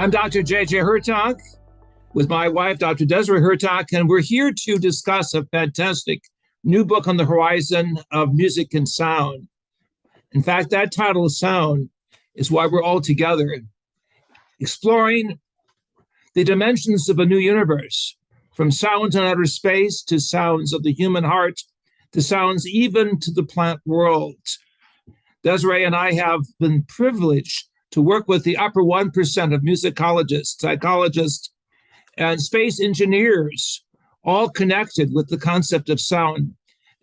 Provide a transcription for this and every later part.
I'm Dr. J.J. Hurtak with my wife, Dr. Desiree Hurtak, and we're here to discuss a fantastic new book on the horizon of music and sound. In fact, that title, Sound, is why we're all together, exploring the dimensions of a new universe, from sounds in outer space to sounds of the human heart, to sounds even to the plant world. Desiree and I have been privileged to work with the upper 1% of musicologists, psychologists, and space engineers, all connected with the concept of sound.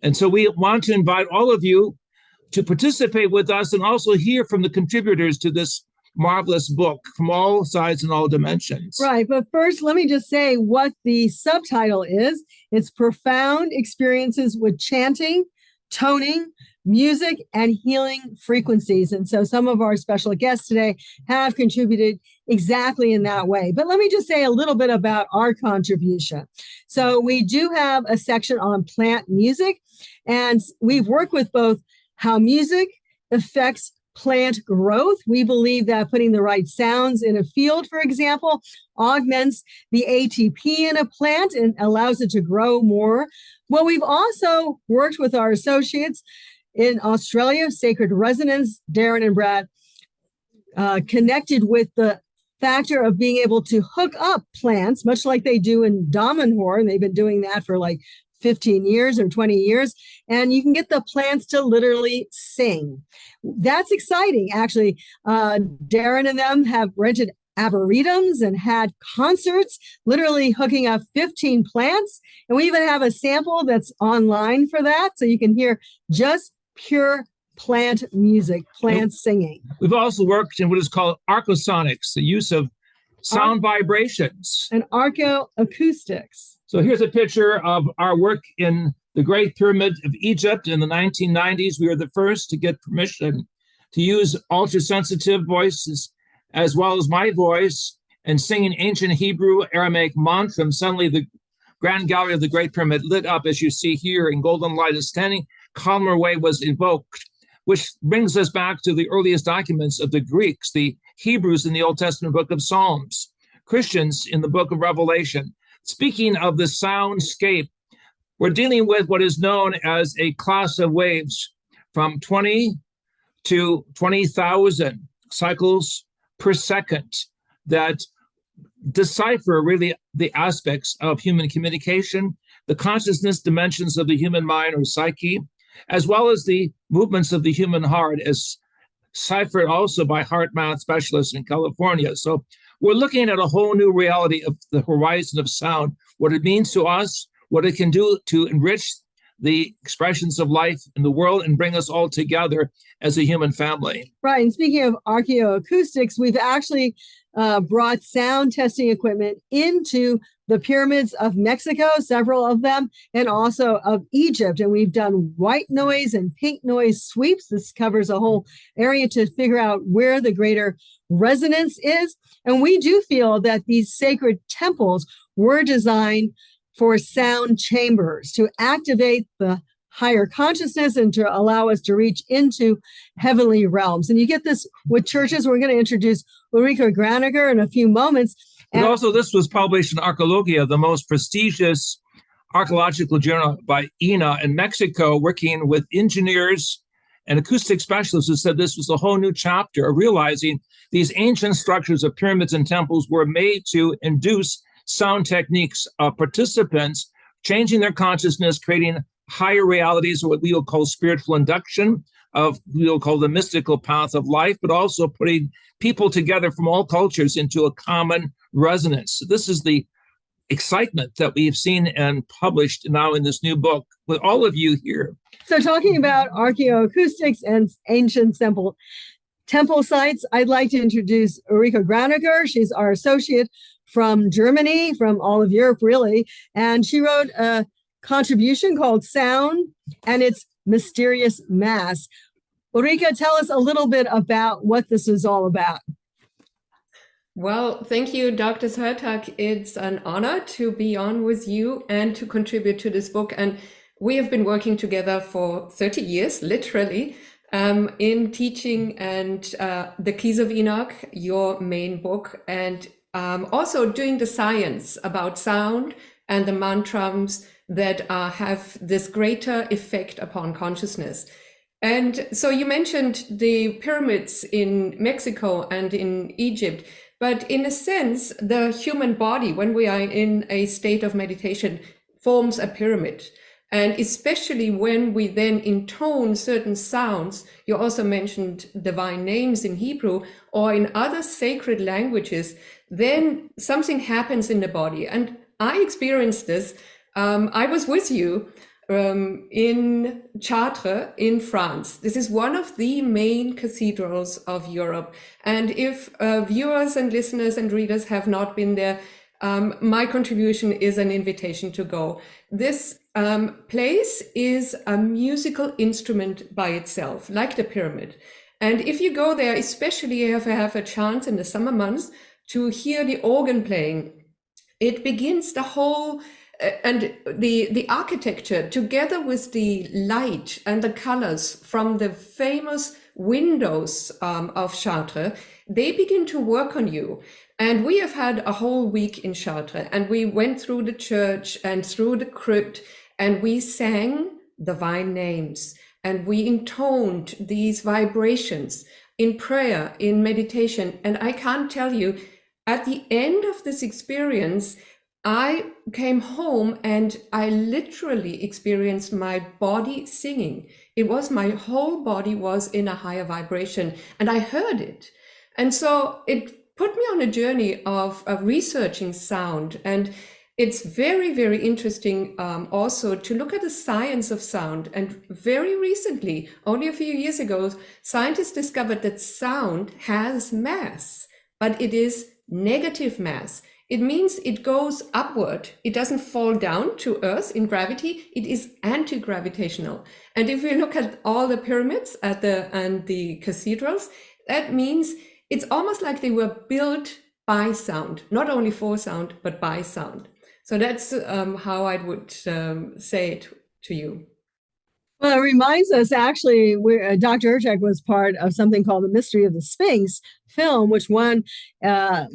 And so we want to invite all of you to participate with us and also hear from the contributors to this marvelous book from all sides and all dimensions. Right. But first, let me just say what the subtitle is. It's Profound Experiences with Chanting, Toning, Music, and Healing Frequencies. And so some of our special guests today have contributed exactly in that way. But let me just say a little bit about our contribution. So we do have a section on plant music, and we've worked with both how music affects plant growth. We believe that putting the right sounds in a field, for example, augments the ATP in a plant and allows it to grow more. Well, we've also worked with our associates in Australia, Sacred Resonance, Darren and Brad, connected with the factor of being able to hook up plants, much like they do in Damanhur, and they've been doing that for like 15 years or 20 years, and you can get the plants to literally sing. That's exciting, actually. Darren and them have rented arboretums and had concerts, literally hooking up 15 plants. And we even have a sample that's online for that, so you can hear just pure plant music, plants singing. We've also worked in what is called arcosonics, the use of sound vibrations. And archaeoacoustics. So here's a picture of our work in the Great Pyramid of Egypt in the 1990s. We were the first to get permission to use ultra-sensitive voices as well as my voice and singing ancient Hebrew Aramaic mantra. Suddenly the Grand Gallery of the Great Pyramid lit up, as you see here, in golden light. A standing calmer way was evoked, which brings us back to the earliest documents of the Greeks, the Hebrews in the Old Testament book of Psalms, Christians in the book of Revelation. Speaking of the soundscape, we're dealing with what is known as a class of waves from 20 to 20,000 cycles per second that decipher really the aspects of human communication, the consciousness dimensions of the human mind or psyche, as well as the movements of the human heart, as ciphered also by heart math specialists in California. So we're looking at a whole new reality of the horizon of sound, what it means to us, what it can do to enrich the expressions of life in the world and bring us all together as a human family. Right. And speaking of archaeoacoustics, we've actually brought sound testing equipment into the pyramids of Mexico, several of them, and also of Egypt. And we've done white noise and pink noise sweeps. This covers a whole area to figure out where the greater resonance is. And we do feel that these sacred temples were designed for sound chambers to activate the higher consciousness and to allow us to reach into heavenly realms. And you get this with churches. We're going to introduce Ulrika Graniger in a few moments. And also, this was published in Arqueologia, the most prestigious archaeological journal by INA in Mexico, working with engineers and acoustic specialists who said this was a whole new chapter of realizing these ancient structures of pyramids and temples were made to induce sound techniques of participants, changing their consciousness, creating higher realities, or what we will call spiritual induction, of we will call the mystical path of life, but also putting people together from all cultures into a common resonance. So this is the excitement that we've seen and published now in this new book with all of you here. So talking about archaeoacoustics and ancient temple sites, I'd like to introduce Ulrika Graniger. She's our associate from Germany, from all of Europe, really. And she wrote a contribution called Sound and its Mysterious Mass. Ulrika, tell us a little bit about what this is all about. Well, thank you, Dr. Hurtak. It's an honor to be on with you and to contribute to this book. And we have been working together for 30 years, literally, in teaching and the Keys of Enoch, your main book, and also doing the science about sound and the mantras that have this greater effect upon consciousness. And so you mentioned the pyramids in Mexico and in Egypt, but in a sense, the human body, when we are in a state of meditation, forms a pyramid. And especially when we then intone certain sounds, you also mentioned divine names in Hebrew or in other sacred languages, then something happens in the body. And I experienced this. I was with you in Chartres in France. This is one of the main cathedrals of Europe. And if viewers and listeners and readers have not been there, my contribution is an invitation to go. This place is a musical instrument by itself, like the pyramid. And if you go there, especially if you have a chance in the summer months to hear the organ playing, it begins the whole and the architecture, together with the light and the colors from the famous windows of Chartres, they begin to work on you. And we have had a whole week in Chartres, and we went through the church and through the crypt, and we sang divine names, and we intoned these vibrations in prayer, in meditation. And I can't tell you, at the end of this experience, I came home and I literally experienced my body singing. It was my whole body was in a higher vibration, and I heard it. And so it put me on a journey of researching sound. And it's very, very interesting also to look at the science of sound. And very recently, only a few years ago, scientists discovered that sound has mass, but it is negative mass. It means it goes upward. It doesn't fall down to earth in gravity. It is anti-gravitational. And if we look at all the pyramids and the cathedrals, that means it's almost like they were built by sound, not only for sound, but by sound. So that's how I would say it to you. Well, it reminds us, actually, Dr. Hurtak was part of something called The Mystery of the Sphinx film, which won an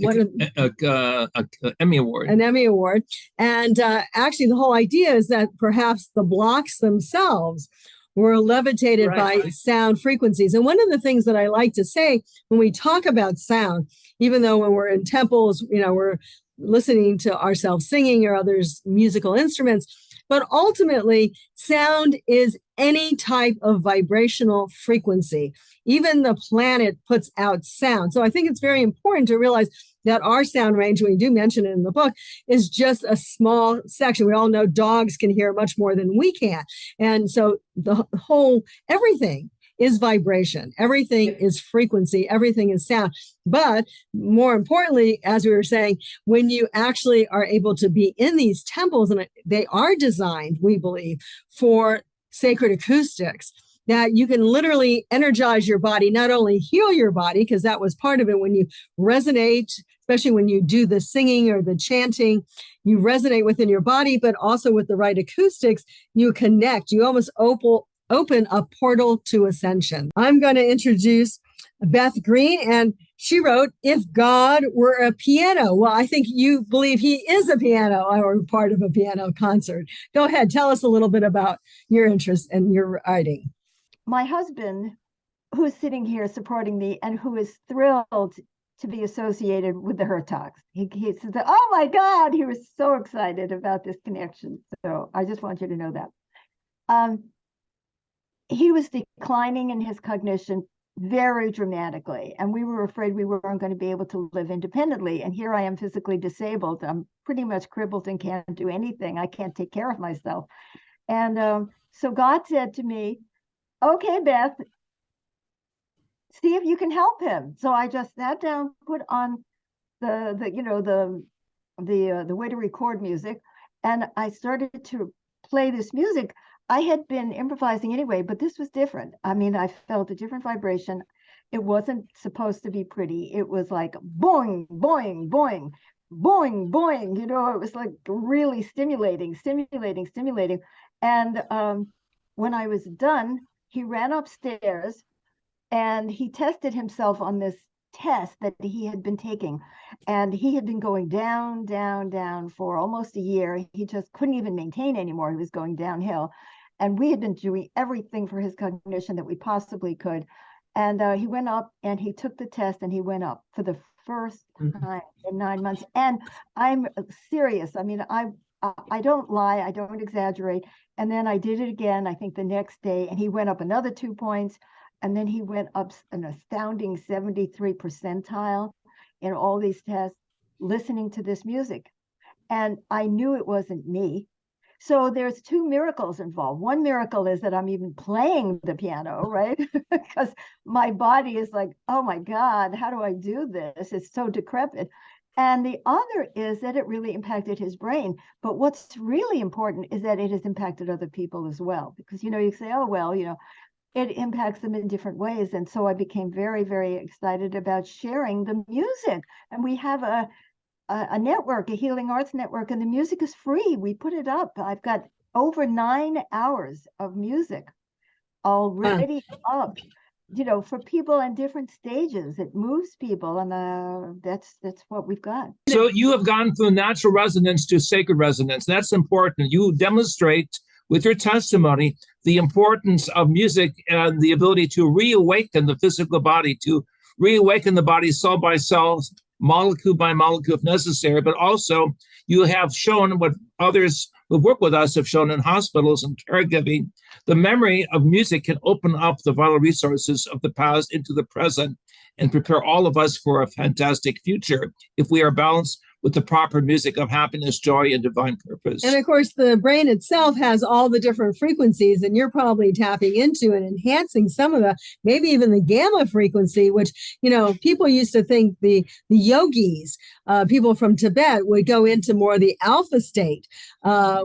Emmy Award. An Emmy Award. And actually, the whole idea is that perhaps the blocks themselves were levitated by sound frequencies. And one of the things that I like to say when we talk about sound, even though when we're in temples, we're listening to ourselves singing or others' musical instruments, but ultimately, sound is any type of vibrational frequency. Even the planet puts out sound. So I think it's very important to realize that our sound range, we do mention it in the book, is just a small section. We all know dogs can hear much more than we can. And so the whole, everything is vibration. Everything is frequency. Everything is sound. But more importantly, as we were saying, when you actually are able to be in these temples, and they are designed, we believe, for sacred acoustics, that you can literally energize your body, not only heal your body, because that was part of it when you resonate, especially when you do the singing or the chanting, you resonate within your body, but also with the right acoustics, you connect, you almost open a portal to ascension. I'm going to introduce Beth Green, and she wrote, "If God Were a Piano." Well, I think you believe he is a piano or part of a piano concert. Go ahead, tell us a little bit about your interest and your writing. My husband, who's sitting here supporting me and who is thrilled to be associated with the Hurtaks. He said, "Oh my God," he was so excited about this connection. So I just want you to know that. He was declining in his cognition very dramatically, and we were afraid we weren't going to be able to live independently. And here I am, physically disabled. I'm pretty much crippled and can't do anything. I can't take care of myself. And so God said to me, "Okay, Beth, see if you can help him." So I just sat down, put on the way to record music, and I started to play this music. I had been improvising anyway, but this was different. I mean, I felt a different vibration. It wasn't supposed to be pretty. It was like boing, boing, boing, boing, boing. It was like really stimulating. And when I was done, he ran upstairs and he tested himself on this test that he had been taking. And he had been going down, down, down for almost a year. He just couldn't even maintain anymore. He was going downhill. And we had been doing everything for his cognition that we possibly could. And he went up and he took the test and he went up for the first time in 9 months. And I'm serious. I mean, I don't lie. I don't exaggerate. And then I did it again, I think the next day, and he went up another 2 points. And then he went up an astounding 73 percentile in all these tests, listening to this music. And I knew it wasn't me. So there's two miracles involved. One miracle is that I'm even playing the piano, right? Because my body is like, oh my God, how do I do this? It's so decrepit. And the other is that it really impacted his brain. But what's really important is that it has impacted other people as well. Because, you say, oh, well, it impacts them in different ways. And so I became very, very excited about sharing the music. And we have a network, a healing arts network, and the music is free. We put it up. I've got over 9 hours of music already up, for people in different stages. It moves people, and that's what we've got. So you have gone from natural resonance to sacred resonance. That's important. You demonstrate with your testimony the importance of music and the ability to reawaken the physical body, to reawaken the body cell by cell, molecule by molecule if necessary, but also you have shown what others who work with us have shown in hospitals and caregiving. The memory of music can open up the vital resources of the past into the present and prepare all of us for a fantastic future if we are balanced with the proper music of happiness, joy, and divine purpose. And of course, the brain itself has all the different frequencies, and you're probably tapping into and enhancing some of the, maybe even the gamma frequency, which, people used to think the yogis, people from Tibet would go into more the alpha state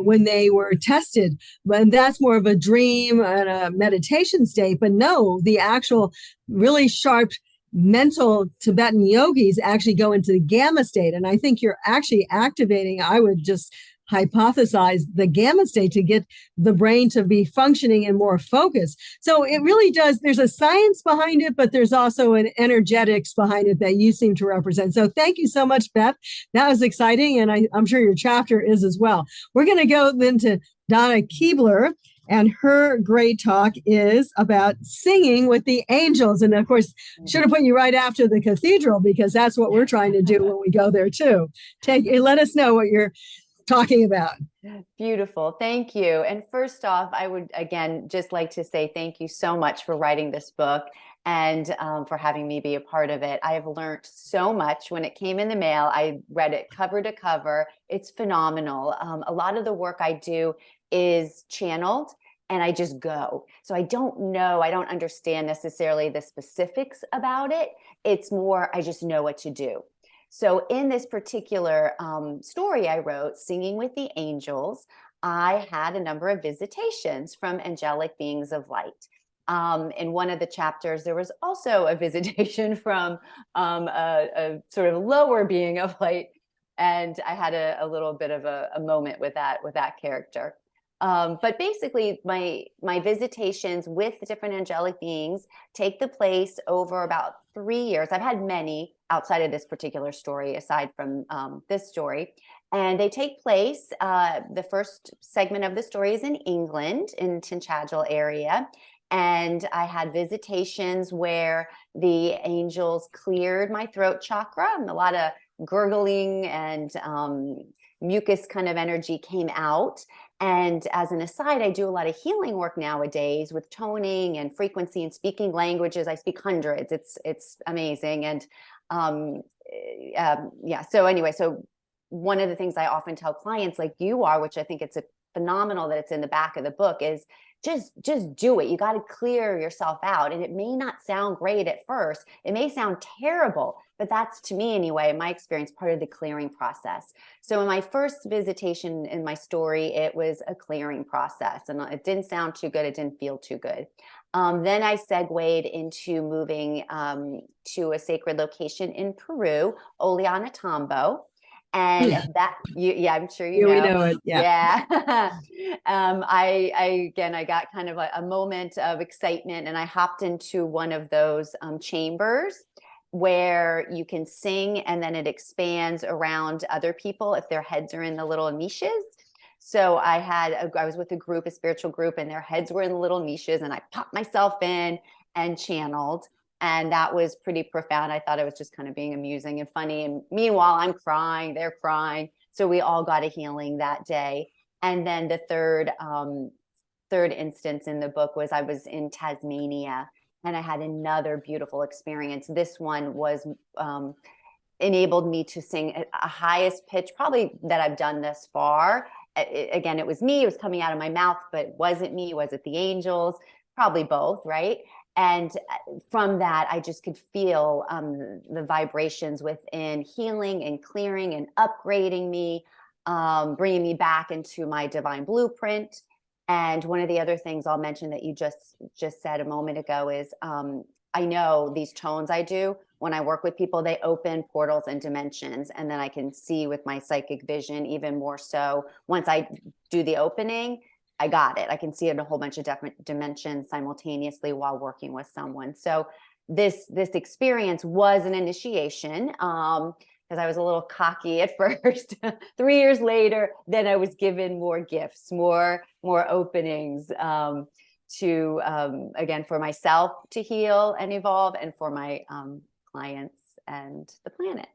when they were tested. And that's more of a dream and a meditation state. But no, the actual really sharp mental Tibetan yogis actually go into the gamma state. And I think you're actually activating, I would just hypothesize, the gamma state to get the brain to be functioning and more focused. So it really does, there's a science behind it, but there's also an energetics behind it that you seem to represent. So thank you so much, Beth. That was exciting. And I'm sure your chapter is as well. We're going to go then to DONNA KUEBLER. And her great talk is about singing with the angels. And of course, should have put you right after the cathedral, because that's what we're trying to do when we go there too. Let us know what you're talking about. Beautiful. Thank you. And first off, I would again just like to say thank you so much for writing this book and for having me be a part of it. I have learned so much. When it came in the mail, I read it cover to cover. It's phenomenal. A lot of the work I do is channeled and I just go. So I don't understand necessarily the specifics about it. It's more, I just know what to do. So in this particular story I wrote, Singing with the Angels, I had a number of visitations from angelic beings of light. In one of the chapters, there was also a visitation from a sort of lower being of light. And I had a little bit of a moment with that character. But basically, my visitations with different angelic beings take the place over about 3 years. I've had many outside of this particular story, aside from this story. And they take place, the first segment of the story is in England, in Tinchadgel area. And I had visitations where the angels cleared my throat chakra, and a lot of gurgling and mucus kind of energy came out. And as an aside, I do a lot of healing work nowadays with toning and frequency and speaking languages. I speak hundreds. It's amazing. And yeah. So anyway, so one of the things I often tell clients like you are, which I think it's phenomenal that it's in the back of the book, is just do it. You got to clear yourself out. And it may not sound great at first. It may sound terrible, but that's, to me anyway, in my experience, part of the clearing process. So in my first visitation in my story, it was a clearing process, and it didn't sound too good. It didn't feel too good. Then I segued into moving to a sacred location in Peru, Ollantaytambo. And Yeah. yeah, I'm sure you Yeah, know. we know it. Yeah. I got kind of a moment of excitement, and I hopped into one of those chambers where you can sing and then it expands around other people if their heads are in the little niches. So I was with a spiritual group, and their heads were in the little niches, and I popped myself in and channeled. And that was pretty profound. I thought it was just kind of being amusing and funny. And meanwhile, I'm crying, they're crying. So we all got a healing that day. And then the third instance in the book was I was in Tasmania, and I had another beautiful experience. This one was enabled me to sing at a highest pitch probably that I've done thus far. Again, it was me. It was coming out of my mouth, but it wasn't me. Was it the angels? Probably both, right? And from that, I just could feel the vibrations within healing and clearing and upgrading me, bringing me back into my divine blueprint. And one of the other things I'll mention that you just said a moment ago is I know these tones I do, when I work with people, they open portals and dimensions, and then I can see with my psychic vision even more so. Once I do the opening, I got it. I can see it in a whole bunch of different dimensions simultaneously while working with someone. So this experience was an initiation, because I was a little cocky at first. 3 years later, then I was given more gifts, more openings, to again, for myself to heal and evolve, and for my clients and the planet.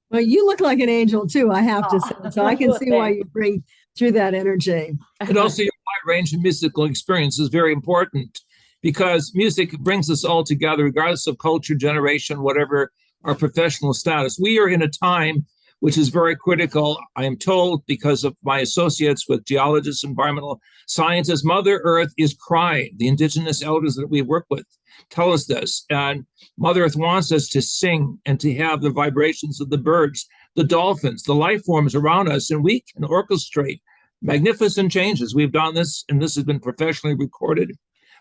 Well, you look like an angel too, I have to say. So I can see why you bring through that energy. And also your wide range of musical experience is very important, because music brings us all together, regardless of culture, generation, whatever our professional status. We are in a time which is very critical, I am told, because of my associates with geologists, environmental scientists. Mother Earth is crying. The indigenous elders that we work with tell us this. And Mother Earth wants us to sing and to have the vibrations of the birds, the dolphins, the life forms around us, and we can orchestrate magnificent changes. We've done this, and this has been professionally recorded,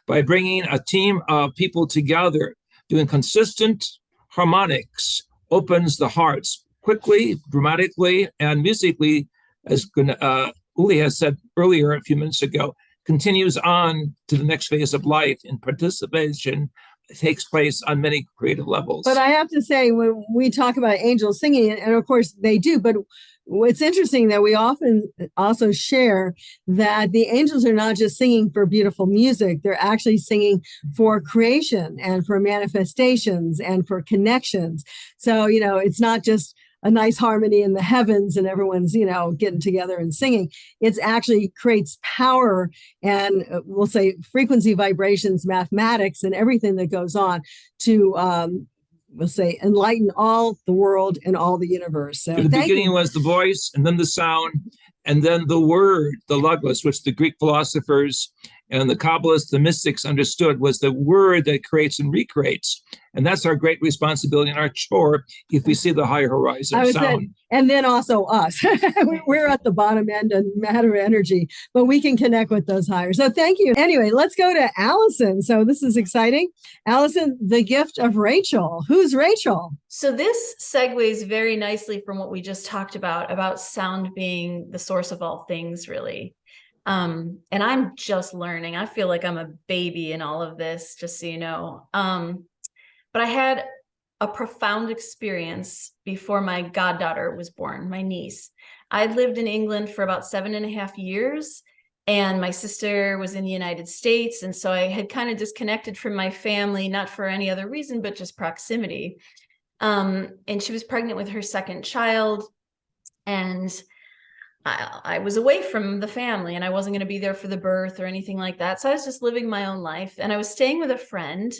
by bringing a team of people together, doing consistent harmonics, opens the hearts quickly, dramatically, and musically, as Uli has said earlier a few minutes ago, continues on to the next phase of life, and participation takes place on many creative levels. But I have to say, when we talk about angels singing, and of course they do, but it's interesting that we often also share that the angels are not just singing for beautiful music, they're actually singing for creation and for manifestations and for connections. So, it's not just a nice harmony in the heavens and everyone's, getting together and singing. It's actually creates power and we'll say frequency, vibrations, mathematics, and everything that goes on to, we'll say, enlighten all the world and all the universe. So the beginning was the voice, and then the sound, and then the word, the logos, which the Greek philosophers and the Kabbalists, the mystics understood was the word that creates and recreates. And that's our great responsibility and our chore if we see the higher horizon of sound. And then also us. We're at the bottom end of matter energy, but we can connect with those higher. So thank you. Anyway, let's go to Allison. So this is exciting. Allison, the gift of Rachel. Who's Rachel? So this segues very nicely from what we just talked about sound being the source of all things, really. And I'm just learning. I feel like I'm a baby in all of this, just so you know. But I had a profound experience before my goddaughter was born, my niece. I'd lived in England for about 7.5 years, and my sister was in the United States. And so I had kind of disconnected from my family, not for any other reason, but just proximity. And she was pregnant with her second child, and I was away from the family, and I wasn't going to be there for the birth or anything like that. So I was just living my own life, and I was staying with a friend.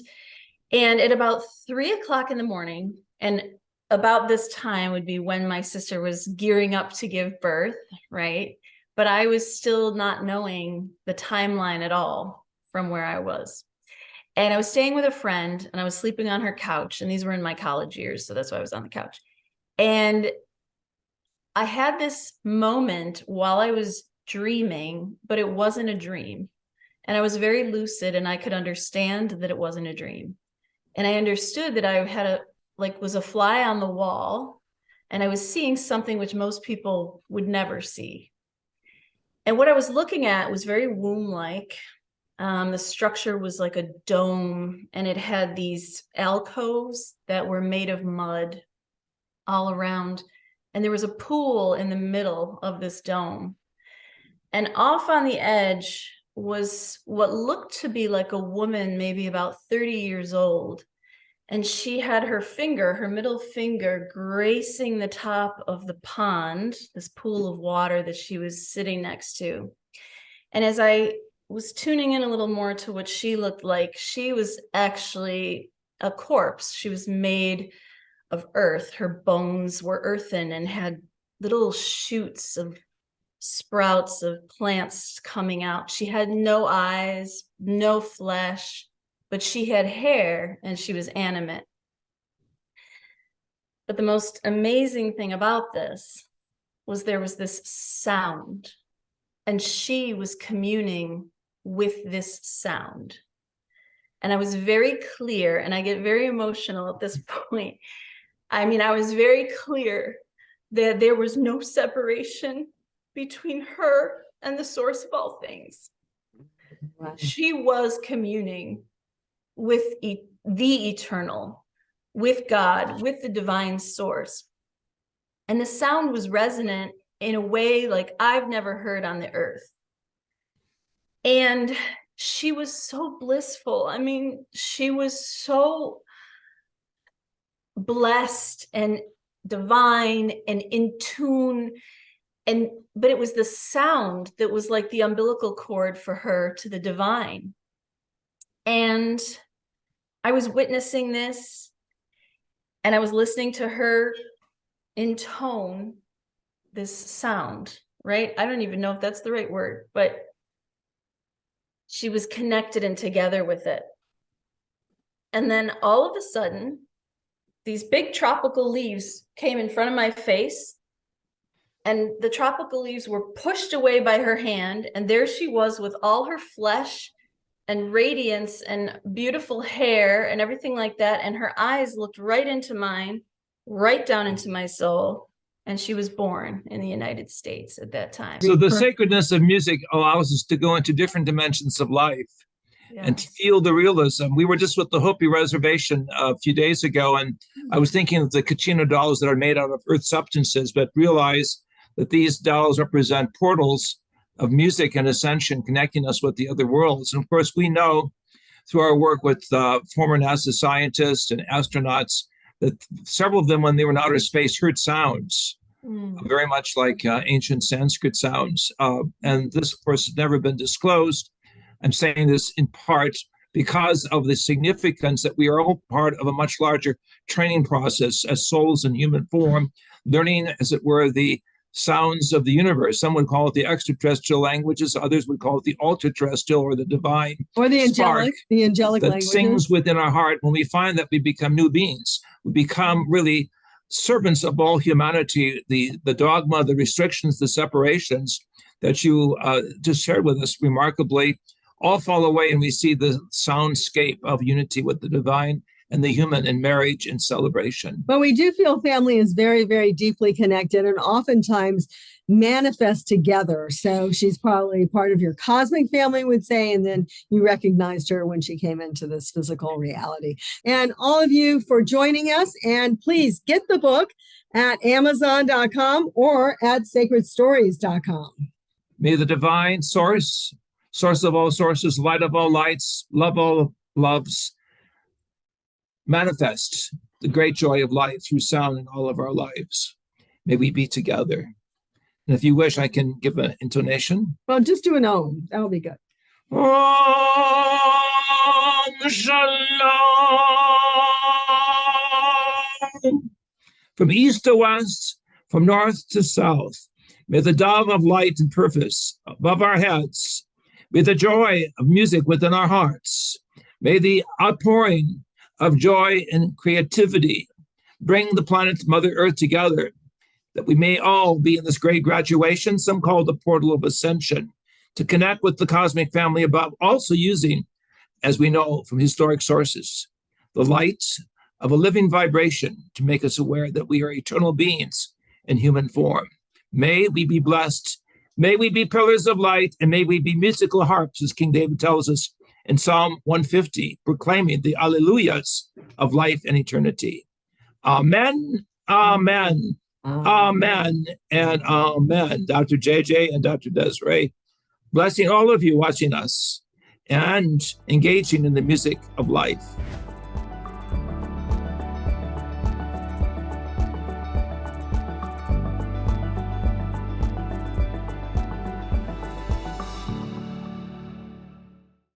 And at about 3 o'clock in the morning, and about this time would be when my sister was gearing up to give birth, right? But I was still not knowing the timeline at all from where I was. And I was staying with a friend, and I was sleeping on her couch, and these were in my college years, so that's why I was on the couch. And I had this moment while I was dreaming, but it wasn't a dream. And I was very lucid, and I could understand that it wasn't a dream. And I understood that I had was a fly on the wall, and I was seeing something which most people would never see. And what I was looking at was very womb-like. The structure was like a dome, and it had these alcoves that were made of mud all around. And there was a pool in the middle of this dome. And off on the edge was what looked to be like a woman, maybe about 30 years old. And she had her finger, her middle finger, gracing the top of the pond, this pool of water that she was sitting next to. And as I was tuning in a little more to what she looked like, she was actually a corpse. She was made of earth. Her bones were earthen and had little shoots of sprouts of plants coming out. She had no eyes, no flesh, but she had hair and she was animate. But the most amazing thing about this was there was this sound, and she was communing with this sound. And I was very clear, and I get very emotional at this point. I mean, I was very clear that there was no separation between her and the source of all things. Wow. She was communing with the eternal, with God, with the divine source. And the sound was resonant in a way like I've never heard on the earth. And she was so blissful. I mean, she was so blessed and divine and in tune. But it was the sound that was like the umbilical cord for her to the divine. And I was witnessing this, and I was listening to her intone this sound, right? I don't even know if that's the right word, but she was connected and together with it. And then all of a sudden, these big tropical leaves came in front of my face, and the tropical leaves were pushed away by her hand. And there she was with all her flesh and radiance and beautiful hair and everything like that. And her eyes looked right into mine, right down into my soul. And she was born in the United States at that time. So the sacredness of music allows us to go into different dimensions of life. Yes. And to feel the realism. We were just with the Hopi Reservation a few days ago, and I was thinking of the Kachina dolls that are made out of earth substances, but realize that these dolls represent portals of music and ascension, connecting us with the other worlds. And of course, we know through our work with former NASA scientists and astronauts that several of them, when they were in outer space, heard sounds very much like ancient Sanskrit sounds. And this, of course, has never been disclosed. I'm saying this in part because of the significance that we are all part of a much larger training process as souls in human form, learning, as it were, the sounds of the universe. Some would call it the extraterrestrial languages, others would call it the ultra-terrestrial or the divine. Or the angelic that languages. Sings within our heart. When we find that, we become new beings. We become really servants of all humanity. The dogma, the restrictions, the separations that you just shared with us remarkably all fall away, and we see the soundscape of unity with the divine and the human in marriage and celebration. But we do feel family is very, very deeply connected and oftentimes manifest together. So she's probably part of your cosmic family, would say, and then you recognized her when she came into this physical reality. And all of you for joining us, and please get the book at Amazon.com or at SacredStories.com. May the divine source of all sources, light of all lights, love all loves, manifest the great joy of life through sound in all of our lives. May we be together. And if you wish, I can give an intonation. Well, just do an Om. That'll be good. Om Shalom. From east to west, from north to south, may the dove of light and purpose above our heads, may the joy of music within our hearts, may the outpouring of joy and creativity bring the planet Mother Earth together, that we may all be in this great graduation, some call the portal of ascension, to connect with the cosmic family above, also using, as we know from historic sources, the light of a living vibration to make us aware that we are eternal beings in human form. May we be blessed. May we be pillars of light, and may we be musical harps, as King David tells us in Psalm 150, proclaiming the alleluias of life and eternity. Amen, amen, amen, and amen. Dr. JJ and Dr. Desiree, blessing all of you watching us and engaging in the music of life.